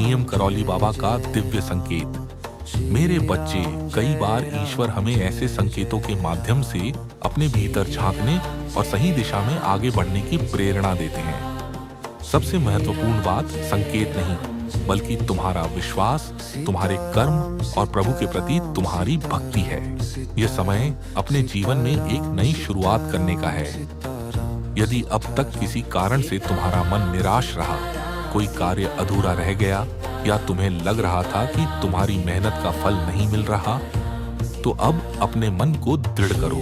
नीम करौली बाबा का दिव्य संकेत। मेरे बच्चे, कई बार ईश्वर हमें ऐसे संकेतों के माध्यम से अपने भीतर झांकने और सही दिशा में आगे बढ़ने की प्रेरणा देते हैं। सबसे महत्वपूर्ण बात संकेत नहीं, बल्कि तुम्हारा विश्वास, तुम्हारे कर्म और प्रभु के प्रति तुम्हारी भक्ति है। यह समय अपने जीवन में एक नई शुरुआत करने का है। यदि अब तक किसी कारण से तुम्हारा मन निराश रहा, कोई कार्य अधूरा रह गया या तुम्हें लग रहा था कि तुम्हारी मेहनत का फल नहीं मिल रहा, तो अब अपने मन को दृढ़ करो।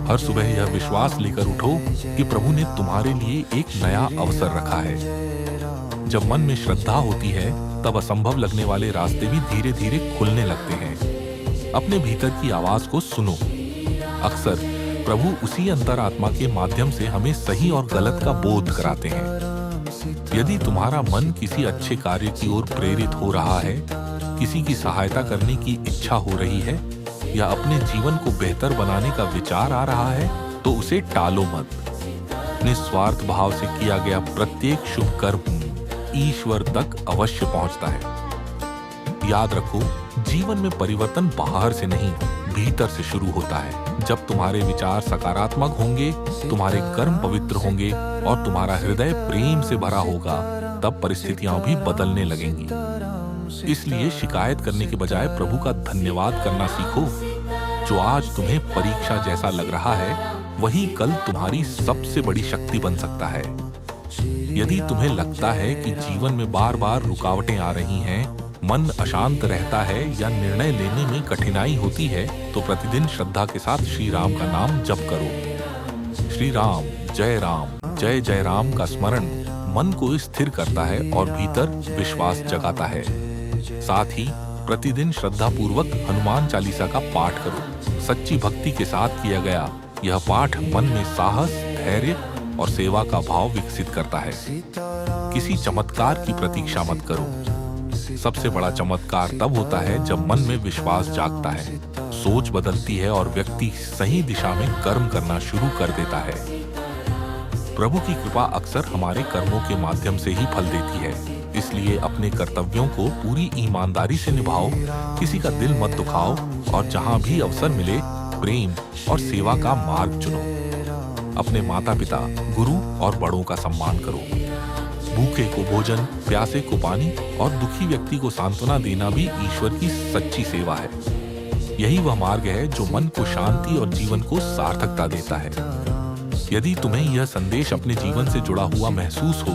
हर सुबह यह विश्वास लेकर उठो कि प्रभु ने तुम्हारे लिए एक नया अवसर रखा है। जब मन में श्रद्धा होती है, तब असंभव लगने वाले रास्ते भी धीरे धीरे खुलने लगते हैं। अपने भीतर की आवाज को सुनो। अक्सर प्रभु उसी अंतरात्मा के माध्यम से हमें सही और गलत का बोध कराते हैं। यदि तुम्हारा मन किसी अच्छे कार्य की ओर प्रेरित हो रहा है, किसी की सहायता करने की इच्छा हो रही है या अपने जीवन को बेहतर बनाने का विचार आ रहा है, तो उसे टालो मत। निस्वार्थ भाव से किया गया प्रत्येक शुभ कर्म ईश्वर तक अवश्य पहुंचता है। याद रखो, जीवन में परिवर्तन बाहर से नहीं, भीतर से शुरू होता है। जब तुम्हारे विचार सकारात्मक होंगे, तुम्हारे कर्म पवित्र होंगे और तुम्हारा हृदय प्रेम से भरा होगा, तब परिस्थितियां भी बदलने लगेंगी। इसलिए शिकायत करने के बजाय प्रभु का धन्यवाद करना सीखो। जो आज तुम्हें परीक्षा जैसा लग रहा है, वही कल तुम्हारी सबसे बड़ी शक्ति बन सकता है। यदि तुम्हें लगता है कि जीवन में बार बार रुकावटें आ रही हैं, मन अशांत रहता है या निर्णय लेने में कठिनाई होती है, तो प्रतिदिन श्रद्धा के साथ श्री राम का नाम जप करो। श्री राम, जय जय राम का स्मरण मन को स्थिर करता है और भीतर विश्वास जगाता है। साथ ही प्रतिदिन श्रद्धा पूर्वक हनुमान चालीसा का पाठ करो। सच्ची भक्ति के साथ किया गया यह पाठ मन में साहस, धैर्य और सेवा का भाव विकसित करता है। किसी चमत्कार की प्रतीक्षा मत करो। सबसे बड़ा चमत्कार तब होता है जब मन में विश्वास जागता है, सोच बदलती है और व्यक्ति सही दिशा में कर्म करना शुरू कर देता है। प्रभु की कृपा अक्सर हमारे कर्मों के माध्यम से ही फल देती है। इसलिए अपने कर्तव्यों को पूरी ईमानदारी से निभाओ, किसी का दिल मत दुखाओ और जहां भी अवसर मिले प्रेम और सेवा का मार्ग चुनो। अपने माता पिता, गुरु और बड़ों का सम्मान करो। भूखे को भोजन, प्यासे को पानी और दुखी व्यक्ति को सांत्वना देना भी ईश्वर की सच्ची सेवा है। यही वह मार्ग है जो मन को शांति और जीवन को सार्थकता देता है। यदि तुम्हें यह संदेश अपने जीवन से जुड़ा हुआ महसूस हो,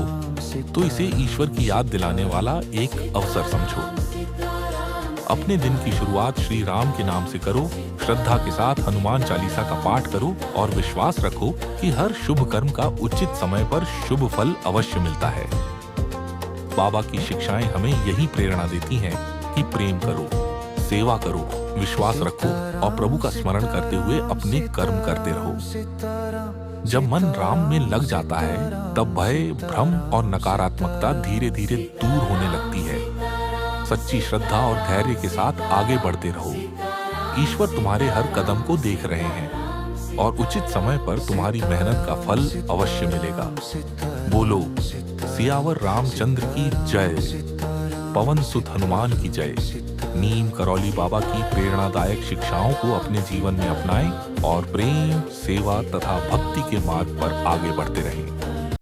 तो इसे ईश्वर की याद दिलाने वाला एक अवसर समझो। अपने दिन की शुरुआत श्री राम के नाम से करो, श्रद्धा के साथ हनुमान चालीसा का पाठ करो और विश्वास रखो कि हर शुभ कर्म का उचित समय पर शुभ फल अवश्य मिलता है। बाबा की शिक्षाएं हमें यही प्रेरणा देती हैं कि प्रेम करो, सेवा करो, विश्वास रखो और प्रभु का स्मरण करते हुए अपने कर्म करते रहो। जब मन राम में लग जाता है, तब भय, भ्रम और नकारात्मकता धीरे धीरे दूर होने लगती है। सच्ची श्रद्धा और धैर्य के साथ आगे बढ़ते रहो। ईश्वर तुम्हारे हर कदम को देख रहे हैं और उचित समय पर तुम्हारी मेहनत का फल अवश्य मिलेगा। बोलो सियावर रामचंद्र की जय, पवन सुत हनुमान की जय। नीम करौली बाबा की प्रेरणादायक शिक्षाओं को अपने जीवन में अपनाएं और प्रेम, सेवा तथा भक्ति के मार्ग पर आगे बढ़ते रहें।